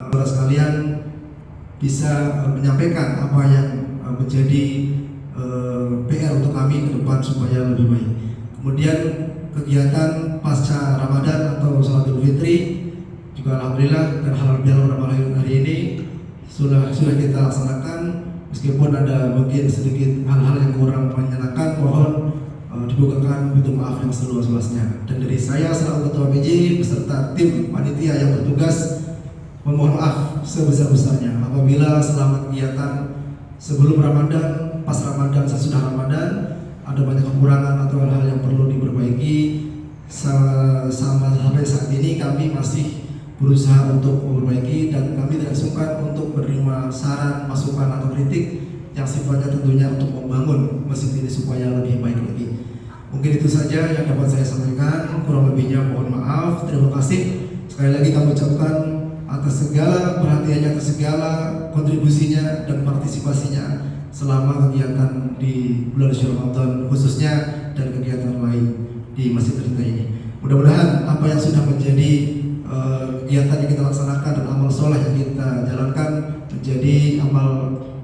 Saudara sekalian bisa menyampaikan apa yang menjadi PR untuk kami ke depan supaya lebih baik. Kemudian kegiatan pasca Ramadan atau Salat Idul Fitri juga alhamdulillah dan halal bihalal pada hari ini sudah kita laksanakan, meskipun ada mungkin sedikit hal-hal yang kurang menyenangkan, mohon dibukakan pintu maaf yang seluas-luasnya. Dan dari saya selaku Ketua PJ beserta tim panitia yang bertugas memohon maaf sebesar-besarnya apabila selama kegiatan sebelum Ramadan, pas Ramadan, sesudah Ramadan ada banyak kekurangan atau hal-hal yang perlu diperbaiki. Sampai saat ini kami masih berusaha untuk memperbaiki dan kami tidak sungkan untuk menerima saran, masukan atau kritik yang sifatnya tentunya untuk membangun masjid ini supaya lebih baik lagi. Mungkin itu saja yang dapat saya sampaikan, kurang lebihnya mohon maaf. Terima kasih sekali lagi kami ucapkan atas segala perhatiannya, atas segala kontribusinya dan partisipasinya selama kegiatan di bulan suci Ramadan khususnya dan kegiatan lain di Masjid Tercinta ini. Mudah-mudahan apa yang sudah menjadi kegiatan yang kita laksanakan dan amal soleh yang kita jalankan menjadi amal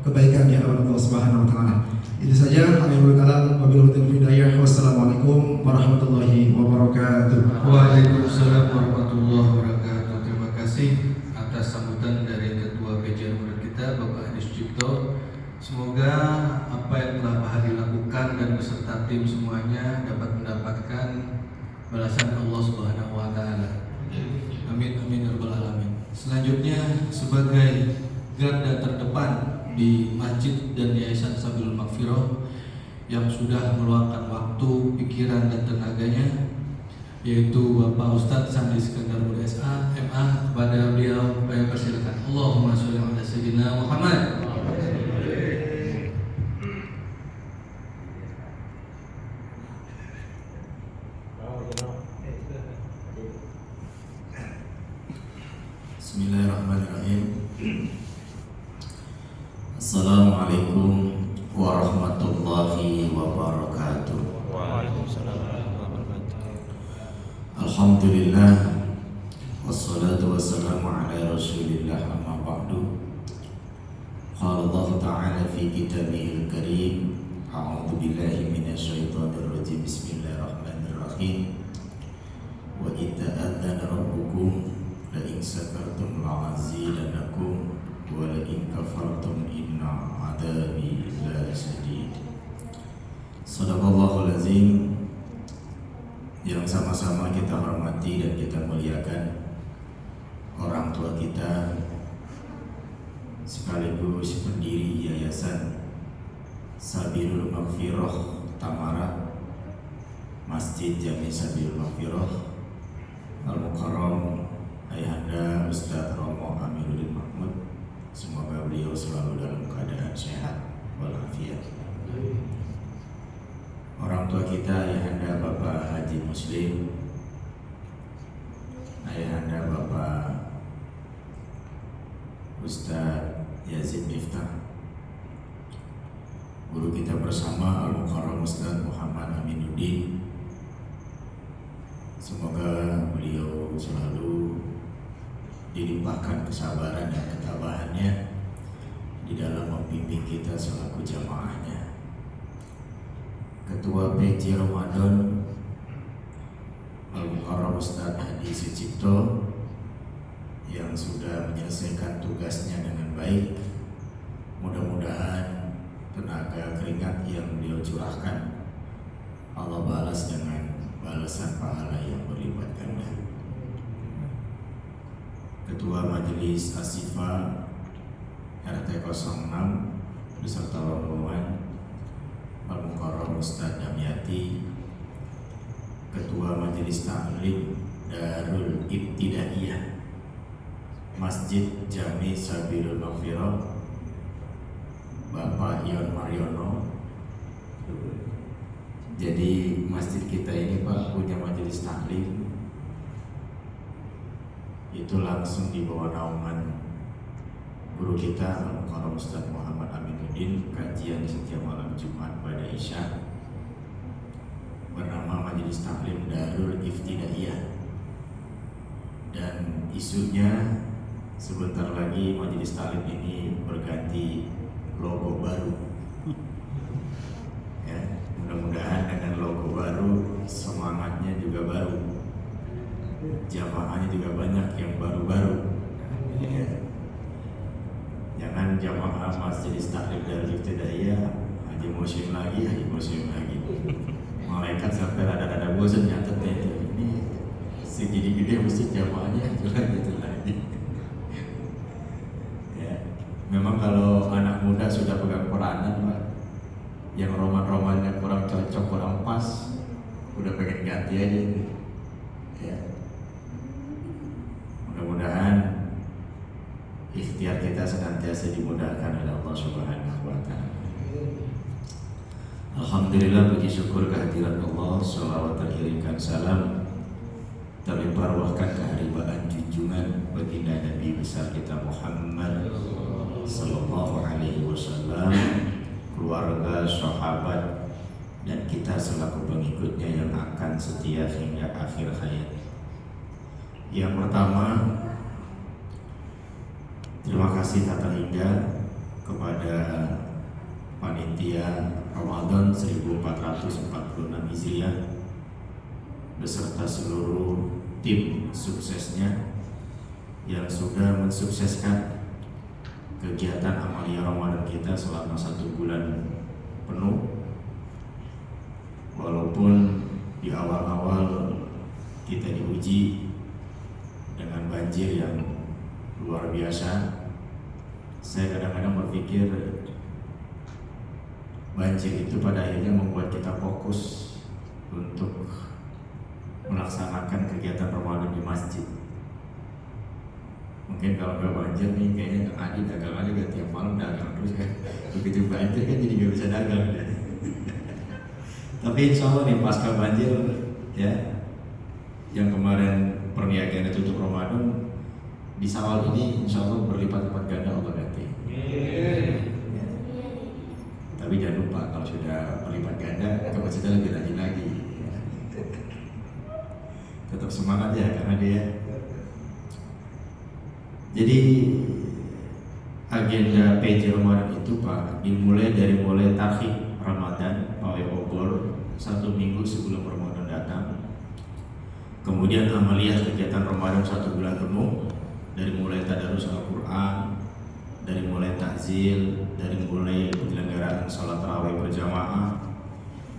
kebaikan di hadapan Allah Subhanahu wa taala. Itu saja, akhirul kalam, wabillahi hidayah. Wassalamualaikum warahmatullahi wabarakatuh. Waalaikumsalam warahmatullahi wabarakatuh. Terima kasih atas sambutan dari Ketua PJ Murid kita Bapak Adi Sucipto. Semoga apa yang telah Pak Hadi lakukan dan beserta tim semuanya dapat mendapatkan balasan Allah Subhanahu wa taala. Amin amin ya rabbal alamin. Selanjutnya sebagai garda terdepan di masjid dan Yayasan Sabilul Maghfirah yang sudah meluangkan waktu, pikiran dan tenaganya, yaitu Bapak Ustadz Sandi Iskandar Muda SA MA, kepada beliau saya persilakan. Allahumma sholli ala sayyidina Muhammad. Bismillahirrahmanirrahim. Assalamualaikum warahmatullahi wabarakatuh. Waalaikumsalam warahmatullahi wabarakatuh. Alhamdulillah wassalatu wassalamu ala rasulillah amma ba'du. Qala Allah ta'ala fi kitabihil karim, a'udzu billahi minasyaitonir rajim. Bismillahirrahmanirrahim. Wa idza adzana rabbukum la in sakartum la'azidanakum wa la in kafartum inna adabi la sadid. Shadaqallahul azim. Yang sama-sama kita hormati dan kita muliakan orang tua kita sekaligus pendiri Yayasan Sabilul Maghfirah Tamara, Masjid Jami Sabilul Maghfirah Al-Mukarram Ayahanda Ustadz Romo Amiruddin Mahmud. Semoga beliau selalu dalam keadaan sehat walafiat. Orang tua kita Ayahanda Bapak Haji Muslim, Ayahanda Bapak Ustadz Yazid Miftah, guru kita bersama Al-Mukarram Ustadz Muhammad Aminuddin. Semoga beliau selalu dilimpahkan kesabaran dan ketabahannya di dalam membimbing kita selaku jamaahnya. Ketua PJ Ramadan Al-Mukarram Ustadz Adi Sucipto yang sudah menyelesaikan tugasnya dengan baik. Mudah-mudahan tenaga keringat yang beliau curahkan Allah balas dengan balasan pahala yang berlipat ganda. Ketua Majelis Asifa RT 06 beserta rombongan Al-Mukarram Ustadz Damyati, Ketua Majelis Ta'lim Darul Ibtidaiyah Masjid Jami Sabilul Maghfirah Bapak Ion Mariono. Jadi masjid kita ini Pak punya majelis taklim, itu langsung di bawah naungan guru kita Al-Mukarram Ustadz Muhammad Aminuddin. Kajian setiap malam Jumat pada Isya bernama Majelis Taklim Darul Ibtidaiyah, dan isunya sebentar lagi Majelis Taklim ini berganti logo baru. Ya, mudah-mudahan dengan logo baru semangatnya juga baru, jamaahnya juga banyak yang baru-baru. Ya. Jangan jamaah Majelis Taklim Darul Ibtidaiyah haji musim lagi, malaikat sampai rada-rada bosan nyatetnya itu. Ini segini gede mesti jamaahnya itu lagi. Ya, memang kalau anak muda sudah pegang peranan, Pak, yang roman-romannya kurang cocok, kurang pas, udah pengen ganti aja. Ya, mudah-mudahan ikhtiar kita senantiasa dimudahkan oleh Allah Subhanahu wa Ta'ala. Alhamdulillah, puji syukur kehadiran Allah, sholawat terkirimkan salam terlimpahkan keharibaan junjungan baginda Nabi besar kita Muhammad sallallahu alaihi wasallam, keluarga, sahabat, dan kita selaku pengikutnya yang akan setia hingga akhir hayat. Yang pertama, terima kasih tak terhingga kepada panitia Ramadan 1446 Hijriah beserta seluruh tim suksesnya yang sudah mensukseskan kegiatan amalia Ramadan kita selama 1 bulan penuh. Walaupun di awal-awal kita diuji dengan banjir yang luar biasa, saya kadang-kadang berpikir banjir itu pada akhirnya membuat kita fokus untuk melaksanakan kegiatan Ramadan di masjid. Mungkin kalau nggak banjir nih, kayaknya Adi dagang aja gak tiap malam dagang terus kan. Begitu banjir kan jadi nggak bisa dagang. Tapi insya Allah nih pasca banjir ya, yang kemarin perniagaan tutup Ramadan, di Syawal ini insya Allah berlipat-lipat ganda Allah ganti. Ya. Tapi jangan lupa kalau sudah berlipat ganda, kapasitasnya lebih rajin lagi. Ya. Tetap semangat ya, karena dia. Jadi agenda PJ Ramadan itu Pak dimulai dari tarhib Ramadan, pawai obor 1 minggu sebelum Ramadan datang. Kemudian amaliyah kegiatan Ramadan 1 bulan penuh, dari mulai tadarus Al-Quran, dari mulai takzil, dari mulai penyelenggaraan sholat tarawih berjamaah,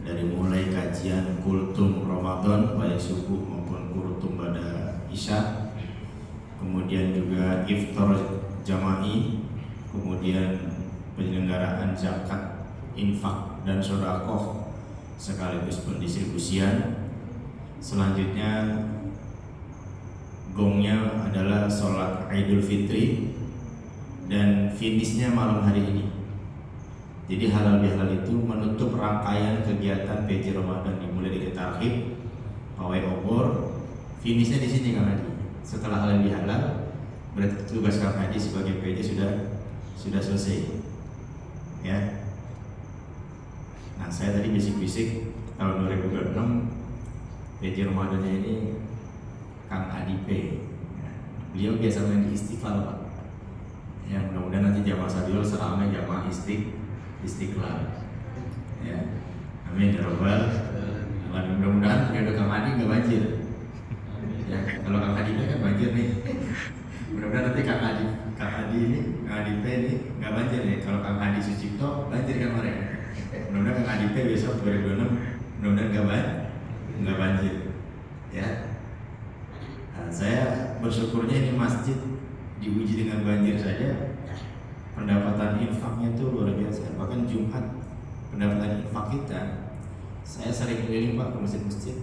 dari mulai kajian kultum Ramadan baik subuh maupun kultum pada isya, kemudian juga iftar jama'i, kemudian penyelenggaraan zakat, infak dan sedekah sekaligus pendistribusian. Selanjutnya gongnya adalah sholat Idul Fitri dan finishnya malam hari ini. Jadi halal bihalal itu menutup rangkaian kegiatan PJ Ramadan dimulai dari tarhib, pawai obor, finishnya di sini Kang Haji. Setelah halal bihalal, berarti tugas Kang Haji sebagai PJ sudah selesai. Ya. Nah, saya tadi bisik-bisik tahun 2026 PJ Ramadannya ini Kang Adi P. Ya. Beliau biasa main di Istiqlal Pak. Ya, mudah-mudahan nanti jamaah Sabiul seramai jamaah Istiqlal. Ya. Amin ya Rabbal. Mudah-mudahan ada Kang Adi nggak banjir. Ya, kalau Kang Adi kan banjir nih. Mudah-mudahan nanti Kang Adi ini, Kang Adi P ini nggak banjir nih. Kalau Kang Adi Sucipto banjir kan kemarin. Mudah-mudahan Kang Adi P besok 2026 mudah-mudahan nggak banjir. Ya. Nah, saya bersyukurnya ini masjid diuji dengan banjir saja, pendapatan infaknya itu luar biasa. Bahkan Jumat pendapatan infak kita, saya sering keliling Pak ke masjid-masjid.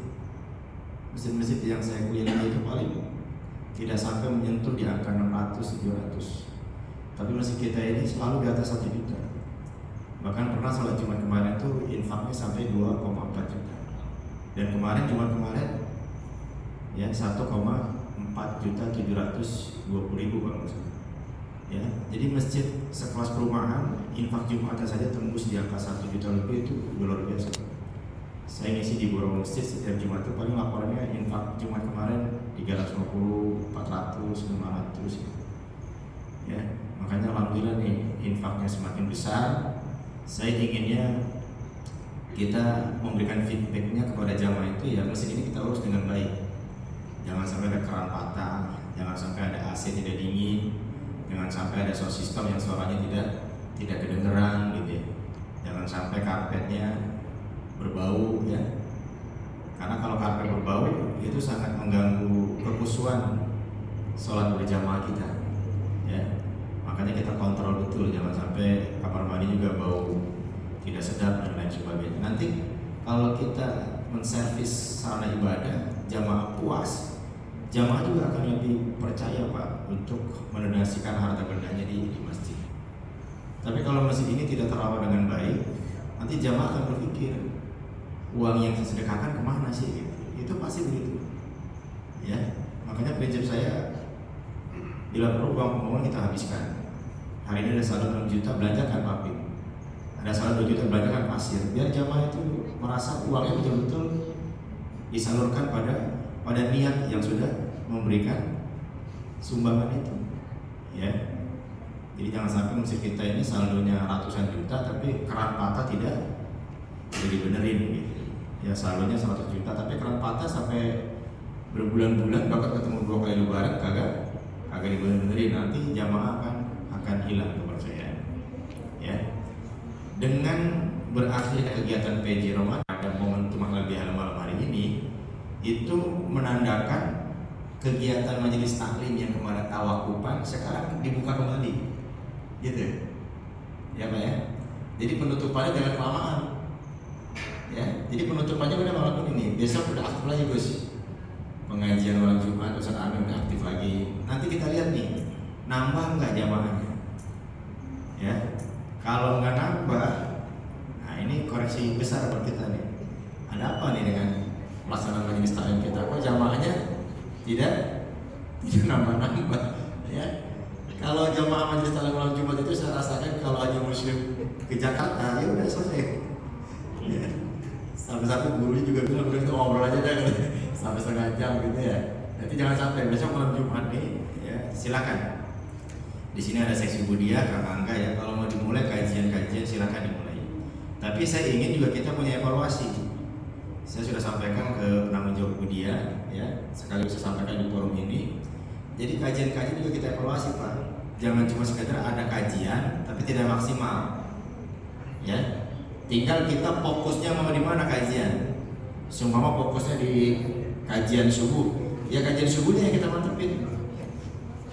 Masjid-masjid yang saya kelilingi itu paling tidak sampai menyentuh di angka 600-700. Tapi masjid kita ini selalu di atas 1 juta. Bahkan pernah sholat Jumat kemarin itu infaknya sampai 2,4 juta. Dan kemarin Jumat kemarin ya 1,4.720.000 Bang. Ya, jadi masjid sekelas perumahan infak Jumatnya saja tembus di angka 1 juta lebih, itu luar biasa. Saya ngisi di beberapa masjid setiap Jumat itu paling laporannya infak Jumat kemarin 350, 400, 500 ya. dampaknya semakin besar. Saya inginnya kita memberikan feedbacknya kepada jamaah itu, ya mesin ini kita urus dengan baik. Jangan sampai ada keran patah, jangan sampai ada AC tidak dingin, jangan sampai ada sound system yang suaranya tidak kedengeran gitu ya. Jangan sampai karpetnya berbau ya. Karena kalau karpet berbau itu sangat mengganggu kekhusyuan sholat berjamaah kita ya. Makanya kita kontrol betul, jangan sampai kamar mandi juga bau tidak sedap dan lain sebagainya. Nanti kalau kita menservis sarana ibadah, jamaah puas, jamaah juga akan lebih percaya Pak untuk mendonasikan harta bendanya di masjid. Tapi kalau masjid ini tidak terawat dengan baik, nanti jamaah akan berpikir uang yang saya sedekahkan kemana sih? Gitu. Itu pasti begitu. Ya, makanya prinsip saya bila perlu uang pengumuman kita habiskan. Hari ini ada saldo 6 juta, belanjakan Pak Pim. Ada saldo 2 juta, belanjakan pasir. Biar jamaah itu merasa uangnya betul-betul disalurkan pada niat yang sudah memberikan sumbangan itu. Ya. Jadi jangan sampai masjid kita ini saldonya ratusan juta tapi keran patah tidak dibenerin gitu. Ya saldonya 100 juta tapi keran patah sampai berbulan-bulan bahkan ketemu 2 kali lebaran kagak dibenerin, nanti jamaah akan hilang kepercayaan. Ya. Dengan berakhir kegiatan PJ Ramadan pada momentum halal bihalal malam hari ini, itu menandakan kegiatan majelis taklim yang kemarin tawakupan sekarang dibuka kembali, gitu ya Pak ya. Jadi penutupannya jangan kelamaan ya. Jadi penutupannya pada malam ini, besok udah aktif lagi Gus. Pengajian malam Jumat Ustaz Amin udah aktif lagi. Nanti kita lihat nih, nambah nggak jamaahnya ya. Kalau nggak nambah, nah ini koreksi besar buat kita nih. Ada apa nih dengan pelaksanaan majelis taklim kita? Kok jamaahnya tidak nambah ya? Kalau jamaah majelis taklim malam Jumat itu saya rasakan kalau Haji Muslim ke Jakarta ya udah selesai. Ya. Sampai-sampai gurunya juga bilang udah ngobrol aja deh sampai setengah jam gitu ya. Nanti jangan sampai besok malam Jumat nih ya, silakan. Di sini ada seksi Budia, Kang Angga ya. Kalau mau dimulai kajian-kajian silakan dimulai. Tapi saya ingin juga kita punya evaluasi. Saya sudah sampaikan ke penanggung jawab Budia ya, sekaligus saya sampaikan di forum ini. Jadi kajian-kajian juga kita evaluasi Pak. Jangan cuma sekedar ada kajian tapi tidak maksimal. Ya. Tinggal kita fokusnya mau di mana kajian. Seumpama fokusnya di kajian subuh, ya kajian subuhnya yang kita mantepin.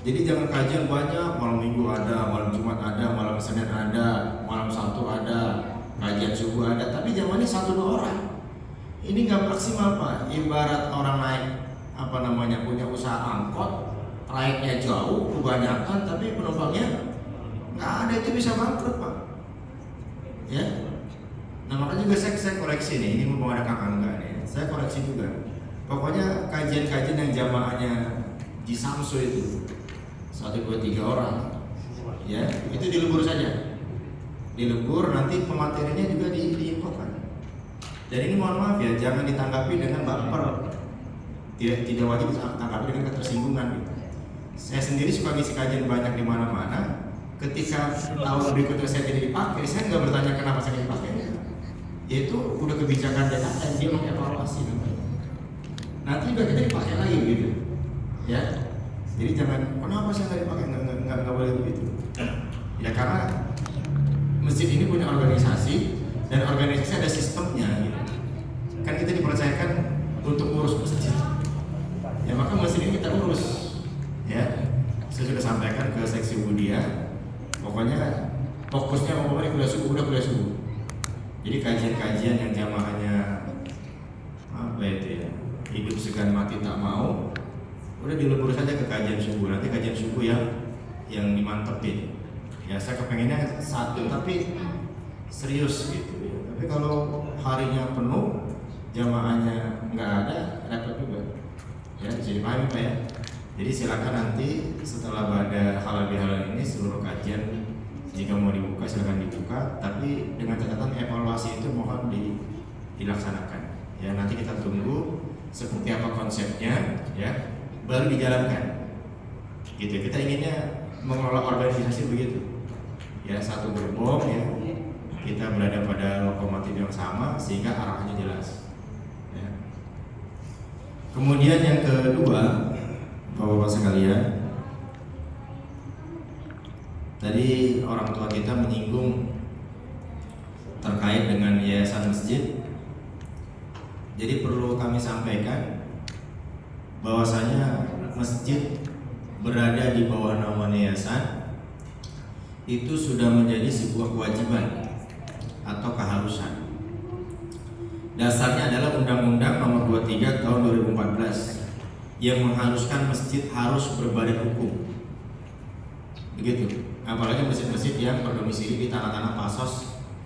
Jadi jangan kajian banyak, malam Minggu ada, malam Jumat ada, malam Senin ada, malam Sabtu ada, kajian subuh ada, tapi zamannya 1-2 orang. Ini nggak maksimal Pak. Ibarat orang naik punya usaha angkot, trayeknya jauh, kebanyakan, tapi penumpangnya nggak ada, itu bisa bangkrut Pak. Ya. Nah makanya juga saya koreksi nih, ini mau ada Kang Angga nih, saya koreksi juga. Pokoknya kajian-kajian yang jamaahnya di Samsu itu 1, 2, 3 orang, ya itu dilebur saja, dilebur nanti pematerinya juga diinfokan. Dan ini mohon maaf ya, jangan ditanggapi dengan baper, tidak wajib ditanggapi dengan ketersinggungan. Gitu. Saya sendiri suka ngisi kajian banyak di mana-mana. Ketika tahun berikutnya saya tidak dipakai, saya nggak bertanya kenapa saya tidak dipakai. Yaitu udah kebijakan DKM, dia mengevaluasi namanya. Nanti juga kita dipakai lagi gitu, ya. Jadi jangan kenapa saya nggak dipakai, nggak boleh begitu. Ya karena masjid ini punya organisasi dan organisasi ada sistemnya gitu. Kan kita dipercayakan untuk ngurus masjid. Ya maka masjid ini kita urus. Ya, saya sudah sampaikan ke seksi Budia. Pokoknya fokusnya mau kuliah subuh, udah kuliah subuh. Jadi kajian-kajian yang jamaahnya apa itu ya, hidup segan mati tak mau, udah dilebur saja ke kajian subuh. Nanti kajian subuh yang dimantepin. Ya saya kepengennya 1 tapi serius gitu ya. Tapi kalau harinya penuh, jamaahnya nggak ada, repot juga. Ya bisa dipahami Pak ya. Jadi silakan nanti setelah pada halal bihalal ini seluruh kajian jika mau dibuka silakan dibuka, tapi dengan catatan evaluasi itu mohon dilaksanakan. Ya nanti kita tunggu seperti apa konsepnya, ya baru dijalankan. Gitu. Kita inginnya mengelola organisasi begitu. ya, satu gerbong ya, kita berada pada lokomotif yang sama sehingga arahnya jelas. Ya. Kemudian yang kedua, Bapak-bapak sekalian, tadi orang tua kita menyinggung terkait dengan yayasan masjid. Jadi perlu kami sampaikan bahwasanya masjid berada di bawah nama yayasan itu sudah menjadi sebuah kewajiban atau keharusan. Dasarnya adalah Undang-Undang Nomor 23 Tahun 2014 yang mengharuskan masjid harus berbadan hukum. Begitu. Apalagi masjid-masjid yang berdomisili di tanah-tanah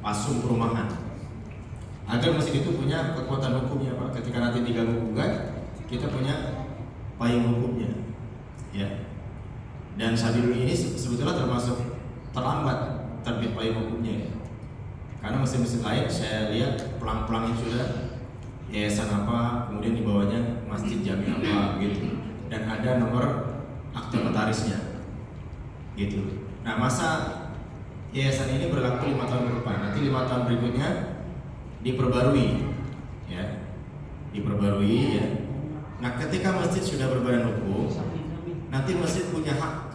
pasum perumahan. Agar masjid itu punya kekuatan hukumnya, Pak. Ketika nanti diganggu gugat, kita punya payung hukumnya. Ya. Dan Sabilul ini sebetulnya termasuk terlambat terbit payung hukumnya. Ya. Karena masjid-masjid lain saya lihat pelang-pelangnya sudah yayasan apa, kemudian di bawahnya masjid jami apa gitu. Dan ada nomor akte notarisnya. Gitu. Nah, masa yayasan ini berlaku 5 tahun ke depan. Nanti 5 tahun berikutnya diperbarui, ya, diperbarui, ya. Nah, ketika masjid sudah berbadan hukum, nanti masjid punya hak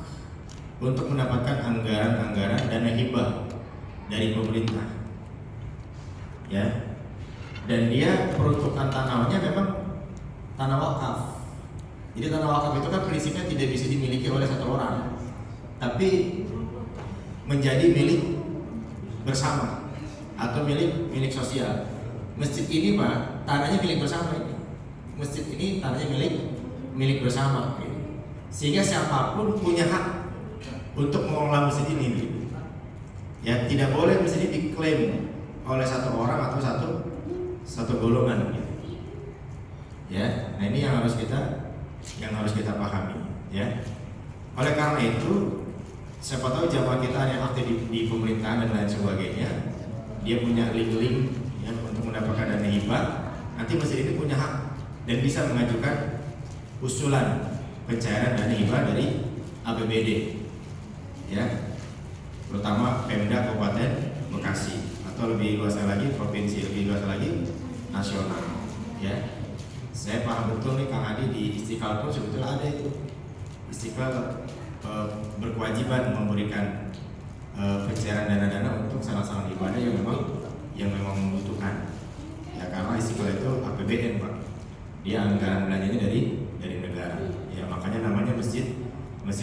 untuk mendapatkan anggaran-anggaran dana hibah dari pemerintah, ya. Dan dia peruntukan tanahnya memang tanah wakaf. Jadi tanah wakaf itu kan prinsipnya tidak bisa dimiliki oleh satu orang, tapi menjadi milik bersama atau milik sosial. Masjid ini, Pak, tanahnya milik bersama ini. Masjid ini tanahnya milik bersama. Sehingga siapapun punya hak untuk mengelola masjid ini. Ya, tidak boleh masjid ini diklaim oleh satu orang atau satu golongan. Ya, nah ini yang harus kita pahami. Ya, oleh karena itu, siapa tahu jamaah kita yang aktif di pemerintahan dan lain sebagainya, dia punya link-link ya, untuk mendapatkan dana hibah. Nanti masjid ini punya hak dan bisa mengajukan usulan pencairan dana hibah dari APBD, ya, terutama Pemda Kabupaten Bekasi atau lebih luas lagi provinsi, lebih luas lagi nasional. Ya, saya paham betul nih Kang Adi, di Istiqlal pun sebetulnya ada itu. Istiqlal berkewajiban memberikan pencairan dana-dana untuk salah-salah ibadah yang memang membutuhkan. Ya, karena Istiqlal itu APBN, Pak. Dia anggaran belanjanya dari negara. Ya, makanya namanya masjid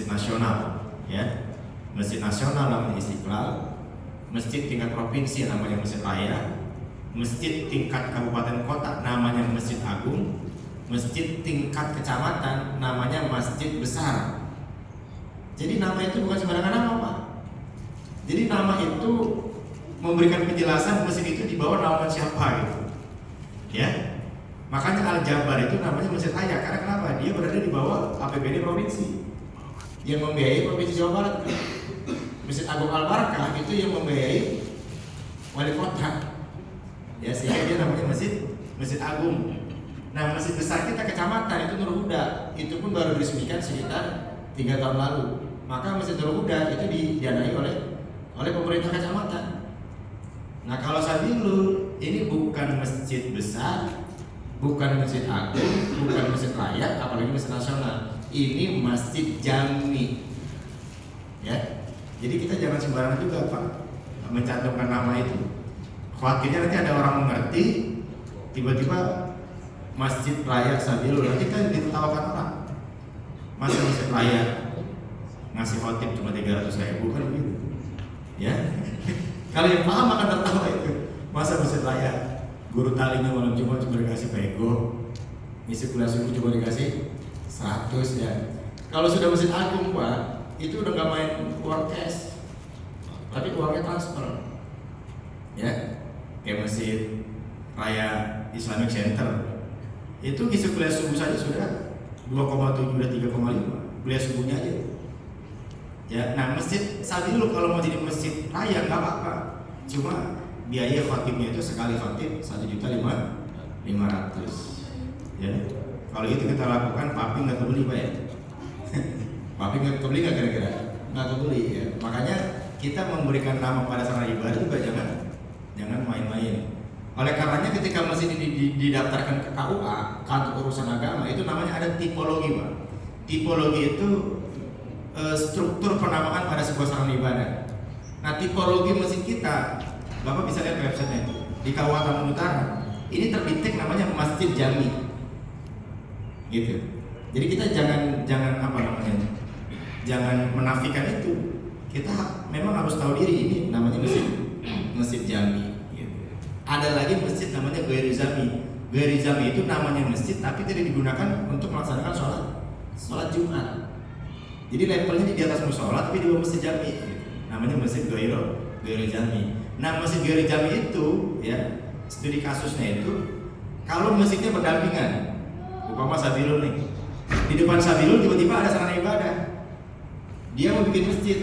nasional, ya. Masjid nasional namanya Istiqlal, masjid tingkat provinsi namanya Masjid Raya, masjid tingkat kabupaten kota namanya Masjid Agung, masjid tingkat kecamatan namanya Masjid Besar. Jadi nama itu bukan sembarangan nama, Pak. Jadi nama itu memberikan penjelasan masjid itu di bawah naungan siapa gitu. Ya. Makanya Al-Jabar itu namanya Masjid Raya karena kenapa? Dia berada di bawah APBD provinsi. Yang membiayai Provinsi Jawa Barat. Masjid Agung Al-Barakah itu yang membiayai wali kota. Ya, sehingga dia namanya Masjid Agung. Nah, masjid besar kita kecamatan itu Nur Huda. Itu pun baru diresmikan sekitar 3 tahun lalu. Maka Masjid Nur Huda itu didanai oleh pemerintah kecamatan. Nah, kalau Sabilul ini bukan masjid besar, bukan masjid agung, bukan masjid raya, apalagi masjid nasional. Ini masjid jami. Ya. Jadi kita jangan sembarangan juga, Pak, mencantumkan nama itu. Khawatirnya nanti ada orang mengerti, tiba-tiba Masjid Raya Sabilul, nanti kan ditertawakan orang. Masjid Raya ngasih khotib cuma 300.000 kan begitu. Ya. Kalau yang paham akan tertawa itu. Masa Masjid Raya guru talinya malam Jumat cuma dikasih pego, ngisi kuliah subuh cuma dikasih 100 ya. Kalau sudah Masjid Agung, Pak, itu udah nggak main uang cash, tapi uangnya transfer. Ya, kayak Masjid Raya Islamic Center itu ngisi kuliah subuh saja sudah 2,7 udah 3,5 kuliah subuhnya aja. Ya, nah Masjid Sabilul kalau mau jadi masjid raya nggak apa-apa, cuma biaya khotibnya itu sekali khotib 1.500.000. Ya, kalau itu kita lakukan, papi nggak kebeli, Pak ya. Papi nggak kebeli nggak kira-kira? Nggak kebeli ya. Makanya kita memberikan nama pada sarana ibadah juga jangan main-main. Oleh karenanya ketika masjid ini didaftarkan ke KUA, kantor urusan agama, itu namanya ada tipologi, Pak. Tipologi itu struktur penamaan pada sebuah sarana ibadah. Nah, tipologi masjid kita, Bapak bisa lihat websitenya itu di KUA Taman Utara. Ini terdetek namanya Masjid Jami, gitu. Jadi kita jangan apa namanya, jangan menafikan itu. Kita memang harus tahu diri, ini namanya Masjid Jami. Gitu. Ada lagi masjid namanya Ghairi Jami. Ghairi Jami itu namanya masjid tapi tidak digunakan untuk melaksanakan sholat Jumat. Jadi levelnya di atas musola tapi di bawah Masjid Jami. Gitu. Namanya Masjid Ghairi Jami. Nah, Masjid Ghairi Jami itu ya, studi kasusnya itu kalau masjidnya berdampingan, umpama Sabilul nih, di depan Sabilul tiba-tiba ada sarana ibadah, dia mau bikin masjid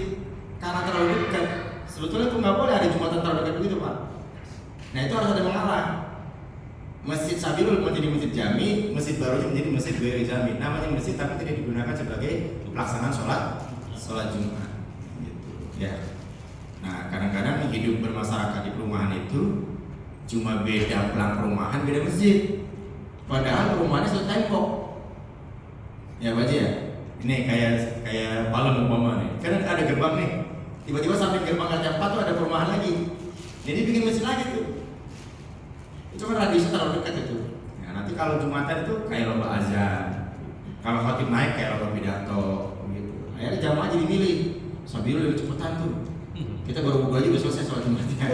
karena terlalu dekat. Sebetulnya itu nggak boleh ada jumatan terlalu dekat begitu, Pak. Nah, itu harus ada mengalah. Masjid Sabilul menjadi Masjid Jami, masjid barunya menjadi Masjid Ghairi Jami. Namanya masjid tapi tidak digunakan sebagai pelaksanaan sholat Jumat. Gitu, ya. Nah, kadang-kadang hidup bermasyarakat di perumahan itu cuma beda pelang perumahan, beda masjid. Padahal perumahannya satu tembok. Ya, Pak Haji ya. Ini kayak Palem umpama nih. Kan ada gerbang nih. Tiba-tiba samping gerbang kaca 4 tuh ada perumahan lagi. Jadi bikin masjid lagi tuh. Itu kan radiusnya terlalu dekat itu. Nah, nanti kalau Jumatan itu kayak lomba azan. Kalau khatib naik kayak lomba pidato gitu. Akhirnya jamaah jadi milih. Sabilul lebih cepetan tuh. Kita baru buka aja udah selesai sholat Jumatnya.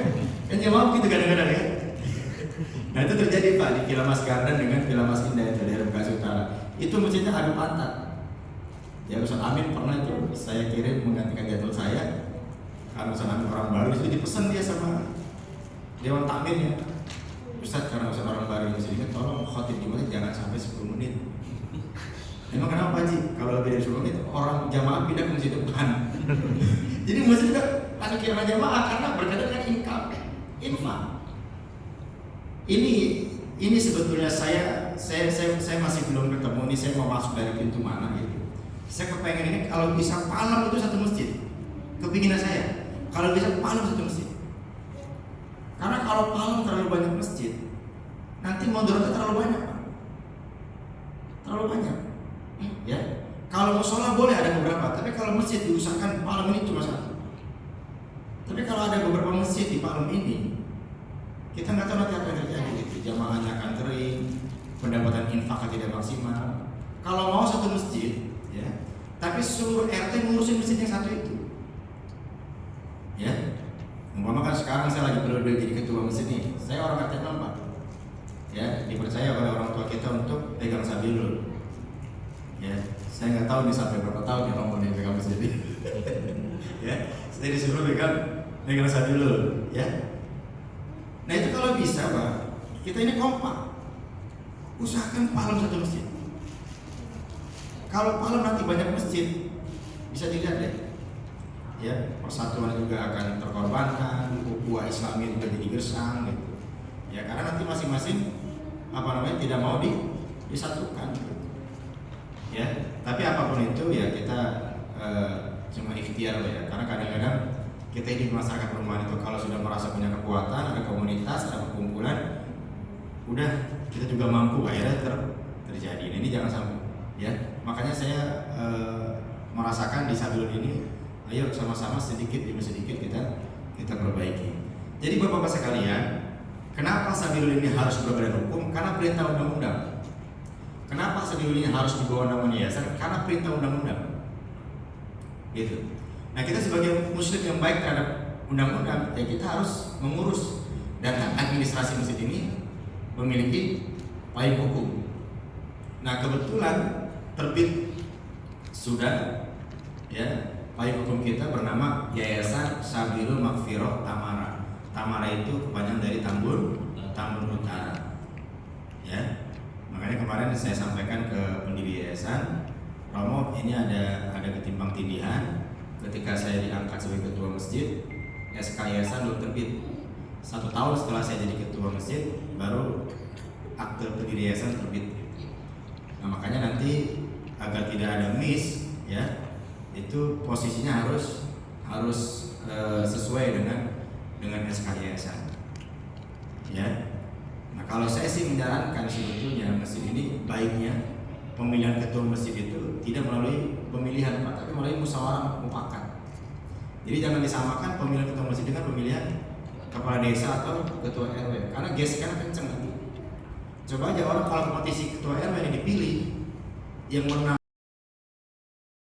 Kan jamaah begitu kadang-kadang ya. Nah, itu terjadi, Pak, di Villa Mas Garden dengan Villa Mas Indah itu daerah Bekasi Utara. Itu masjidnya adu pantat. Ya, Ustaz Amin pernah itu saya kirim menggantikan jadwal saya. Karena Ustaz Amin orang baru, itu dipesan dia sama Dewan Takmir ya. Ustaz, karena Ustaz orang baru di sini, tolong khotib Jumat jangan sampai 10 menit. Emang kenapa, Ji? Kalau lebih dari 10 menit orang jamaah pindah ke masjid depan. Jadi masjid juga panitia jamaah karena berkaitan dengan infak. Ini sebetulnya saya masih belum ketemu nih, saya mau masuk dari pintu mana gitu. Saya kepengen ini kalau bisa Palem itu satu masjid. Kepinginan saya kalau bisa Palem satu masjid. Karena kalau Palem terlalu banyak masjid, nanti mudaratnya terlalu banyak, Pak. Terlalu banyak. Ya. Kalau musola boleh ada beberapa, tapi kalau masjid diusahakan Palem ini cuma satu. Tapi kalau ada beberapa masjid di Palem ini, kita nggak tahu nanti apa yang terjadi gitu. Jamaahnya akan kering, pendapatan infaknya tidak maksimal. Kalau mau satu masjid, ya, tapi seluruh RT ngurusin masjid yang satu itu, ya. Umpama kan sekarang saya lagi periode jadi ketua masjid nih, saya orang RT 6, Pak. Ya, dipercaya oleh orang tua kita untuk pegang Sabilul. Ya, saya nggak tahu nih sampai berapa tahun ya ngomongnya pegang masjid ini. Ya, saya disuruh pegang Sabilul, ya. Nah, itu kalau bisa, Pak, kita ini kompak. Usahakan Palem satu masjid. Kalau Palem nanti banyak masjid, bisa dilihat deh. Ya, persatuan juga akan terkorbankan, ukhuwah Islami juga jadi gersang gitu. Ya, karena nanti masing-masing tidak mau disatukan gitu. Ya, tapi apapun itu ya kita cuma ikhtiar ya. Karena kadang-kadang kita di masyarakat perumahan itu kalau sudah merasa punya kekuatan, ada komunitas, ada perkumpulan, udah kita juga mampu akhirnya terjadi. Ini jangan sampai ya. Makanya saya merasakan di Sabilul ini, ayo sama-sama sedikit demi sedikit kita perbaiki. Jadi Bapak-bapak sekalian, kenapa Sabilul ini harus berbadan hukum? Karena perintah undang-undang. Kenapa Sabilul ini harus dibawa nama yayasan? Karena perintah undang-undang. Gitu. Nah, kita sebagai muslim yang baik terhadap undang-undang, ya kita harus mengurus dan administrasi masjid ini memiliki payung hukum. Nah, kebetulan terbit sudah ya payung hukum kita bernama Yayasan Sabilul Maghfirah Tamara. Tamara itu kepanjangan dari Tambun Utara. Ya. Makanya kemarin saya sampaikan ke pendiri yayasan, Romo, ini ada ketimbang tindihan. Ketika saya diangkat sebagai ketua masjid, SK yayasan belum terbit. 1 tahun setelah saya jadi ketua masjid, baru akte pendiri yayasan terbit. Nah, makanya nanti agar tidak ada miss, ya, itu posisinya harus SK yayasan. Ya. Nah, kalau saya sih menyarankan sebetulnya masjid ini baiknya pemilihan ketua masjid itu tidak melalui pemilihan Pak, tapi melalui musyawarah mufakat. Jadi jangan disamakan pemilihan ketua masjid dengan pemilihan kepala desa atau ketua RW, karena gesekan kenceng. Coba aja orang kalau kompetisi ketua RW yang dipilih yang menang